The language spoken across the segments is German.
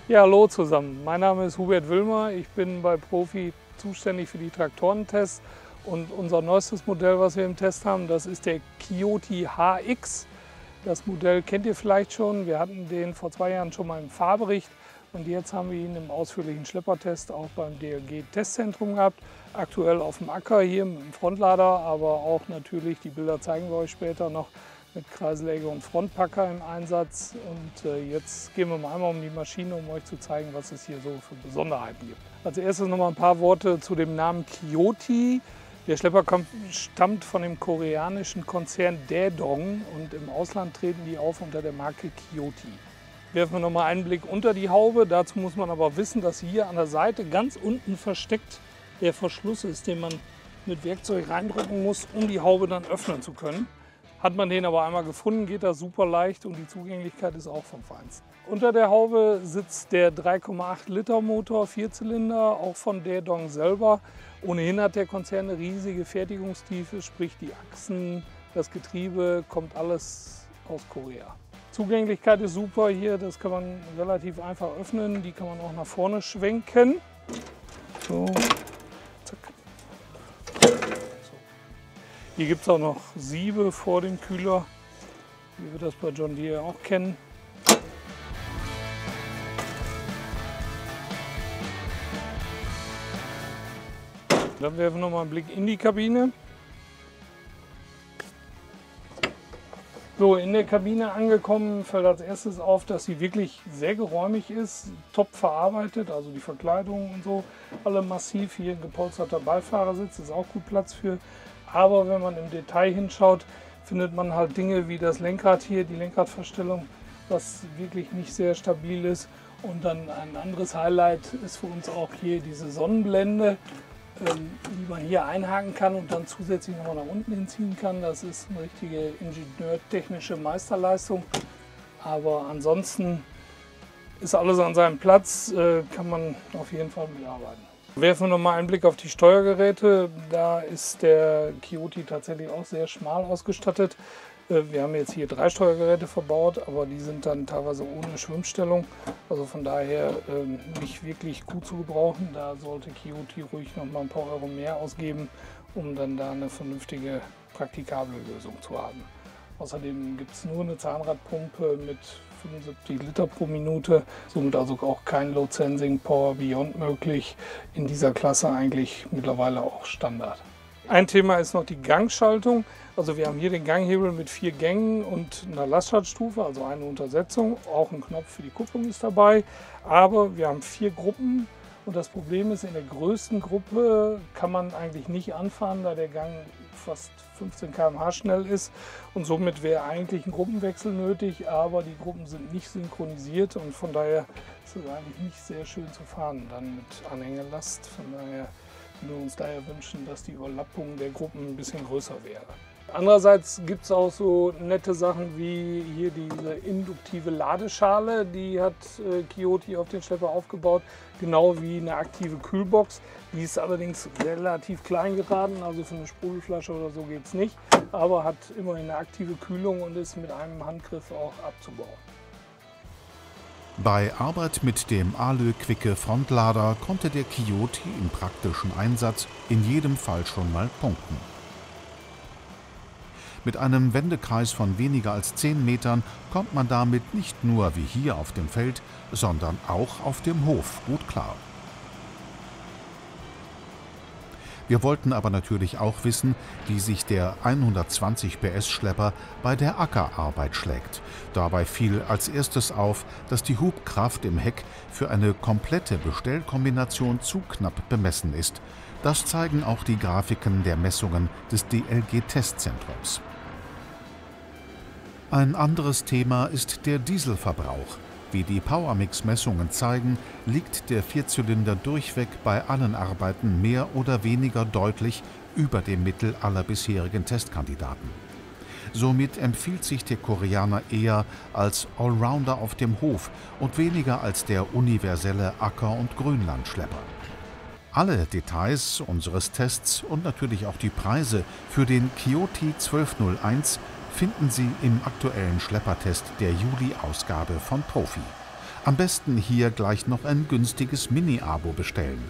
Ja, hallo zusammen. Mein Name ist Hubert Wüllmer. Ich bin bei Profi zuständig für die Traktorentests. Und unser neuestes Modell, was wir im Test haben, das ist der Kioti HX. Das Modell kennt ihr vielleicht schon. Wir hatten den vor 2 Jahren schon mal im Fahrbericht. Und jetzt haben wir ihn im ausführlichen Schleppertest auch beim DLG-Testzentrum gehabt. Aktuell auf dem Acker hier mit dem Frontlader, aber auch natürlich, die Bilder zeigen wir euch später noch, mit Kreiselsäge und Frontpacker im Einsatz. Und jetzt gehen wir mal einmal um die Maschine, um euch zu zeigen, was es hier so für Besonderheiten gibt. Als erstes noch mal ein paar Worte zu dem Namen Kioti. Der Schlepper stammt von dem koreanischen Konzern Daedong und im Ausland treten die auf unter der Marke Kioti. Werfen wir noch mal einen Blick unter die Haube. Dazu muss man aber wissen, dass hier an der Seite ganz unten versteckt der Verschluss ist, den man mit Werkzeug reindrücken muss, um die Haube dann öffnen zu können. Hat man den aber einmal gefunden, geht das super leicht und die Zugänglichkeit ist auch vom Feinsten. Unter der Haube sitzt der 3,8 Liter Motor, 4-Zylinder, auch von Daedong selber. Ohnehin hat der Konzern eine riesige Fertigungstiefe, sprich die Achsen, das Getriebe, kommt alles aus Korea. Zugänglichkeit ist super hier, das kann man relativ einfach öffnen, die kann man auch nach vorne schwenken. So, zack. Hier gibt es auch noch Siebe vor dem Kühler, wie wir das bei John Deere auch kennen. Dann werfen wir noch mal einen Blick in die Kabine. So, in der Kabine angekommen fällt als erstes auf, dass sie wirklich sehr geräumig ist, top verarbeitet, also die Verkleidung und so, alle massiv. Hier ein gepolsterter Beifahrersitz, ist auch gut Platz für. Aber wenn man im Detail hinschaut, findet man halt Dinge wie das Lenkrad hier, die Lenkradverstellung, was wirklich nicht sehr stabil ist. Und dann ein anderes Highlight ist für uns auch hier diese Sonnenblende, die man hier einhaken kann und dann zusätzlich nochmal nach unten hinziehen kann. Das ist eine richtige ingenieurtechnische Meisterleistung. Aber ansonsten ist alles an seinem Platz, kann man auf jeden Fall mitarbeiten. Werfen wir noch mal einen Blick auf die Steuergeräte. Da ist der Kioti tatsächlich auch sehr schmal ausgestattet. Wir haben jetzt hier 3 Steuergeräte verbaut, aber die sind dann teilweise ohne Schwimmstellung. Also von daher nicht wirklich gut zu gebrauchen. Da sollte Kioti ruhig noch mal ein paar Euro mehr ausgeben, um dann da eine vernünftige, praktikable Lösung zu haben. Außerdem gibt es nur eine Zahnradpumpe mit 75 Liter pro Minute, somit also auch kein Load Sensing Power Beyond möglich. In dieser Klasse eigentlich mittlerweile auch Standard. Ein Thema ist noch die Gangschaltung. Also wir haben hier den Ganghebel mit 4 Gängen und einer Lastschaltstufe, also eine Untersetzung. Auch ein Knopf für die Kupplung ist dabei. Aber wir haben 4 Gruppen und das Problem ist, in der größten Gruppe kann man eigentlich nicht anfahren, da der Gang fast 15 km/h schnell ist. Und somit wäre eigentlich ein Gruppenwechsel nötig, aber die Gruppen sind nicht synchronisiert und von daher ist es eigentlich nicht sehr schön zu fahren, dann mit Anhängelast. Von daher würden wir uns daher wünschen, dass die Überlappung der Gruppen ein bisschen größer wäre. Andererseits gibt es auch so nette Sachen wie hier diese induktive Ladeschale, die hat Kioti auf den Schlepper aufgebaut, genau wie eine aktive Kühlbox. Die ist allerdings relativ klein geraten, also für eine Sprudelflasche oder so geht es nicht, aber hat immerhin eine aktive Kühlung und ist mit einem Handgriff auch abzubauen. Bei Arbeit mit dem Alö-Quicke Frontlader konnte der Kioti im praktischen Einsatz in jedem Fall schon mal punkten. Mit einem Wendekreis von weniger als 10 Metern kommt man damit nicht nur wie hier auf dem Feld, sondern auch auf dem Hof gut klar. Wir wollten aber natürlich auch wissen, wie sich der 120 PS Schlepper bei der Ackerarbeit schlägt. Dabei fiel als erstes auf, dass die Hubkraft im Heck für eine komplette Bestellkombination zu knapp bemessen ist. Das zeigen auch die Grafiken der Messungen des DLG-Testzentrums. Ein anderes Thema ist der Dieselverbrauch. Wie die Powermix-Messungen zeigen, liegt der 4-Zylinder durchweg bei allen Arbeiten mehr oder weniger deutlich über dem Mittel aller bisherigen Testkandidaten. Somit empfiehlt sich der Koreaner eher als Allrounder auf dem Hof und weniger als der universelle Acker- und Grünlandschlepper. Alle Details unseres Tests und natürlich auch die Preise für den Kioti 1201 finden Sie im aktuellen Schleppertest der Juli-Ausgabe von Profi. Am besten hier gleich noch ein günstiges Mini-Abo bestellen.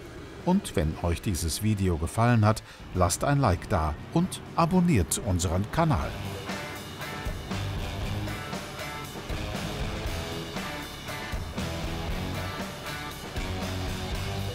Und wenn euch dieses Video gefallen hat, lasst ein Like da und abonniert unseren Kanal.